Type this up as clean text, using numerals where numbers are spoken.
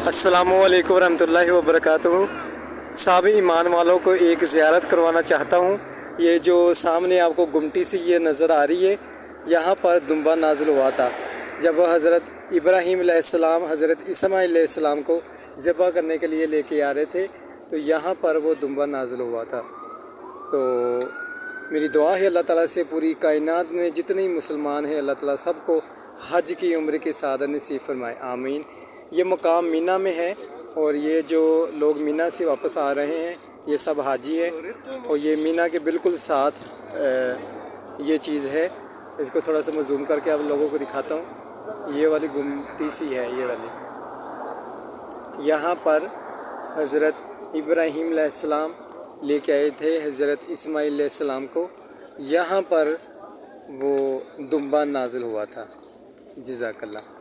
अस्सलामु अलैकुम रहमतुल्लाहि व बरकातुहू। सब ईमान वालों को एक ज़ियारत करवाना चाहता हूँ। ये जो सामने आपको गुमटी सी ये नज़र आ रही है, यहाँ पर दुम्बा नाजिल हुआ था जब हज़रत इब्राहीम अलैहिस्सलाम हज़रत इस्माईल अलैहिस्सलाम को ज़िबा करने के लिए लेके आ रहे थे, तो यहाँ पर वो दुम्बा नाजिल हुआ था। तो मेरी दुआ है अल्लाह ताला से पूरी कायनात में जितने मुसलमान हैं अल्लाह ताला सबको हज की उम्र की सादत नसीब फरमाए, आमीन। ये मकाम मीना में है और ये जो लोग मीना से वापस आ रहे हैं ये सब हाजी हैं और ये मीना के बिल्कुल साथ ये चीज़ है। इसको थोड़ा सा मैं जूम करके आप लोगों को दिखाता हूँ। ये वाली गुमटी सी है, ये वाली। यहाँ पर हज़रत इब्राहीम अलैहिस्सलाम लेके आए थे हज़रत इस्माईल अलैहिस्सलाम को, यहाँ पर वो दुम्बा नाजिल हुआ था। जज़ाकल्लाह।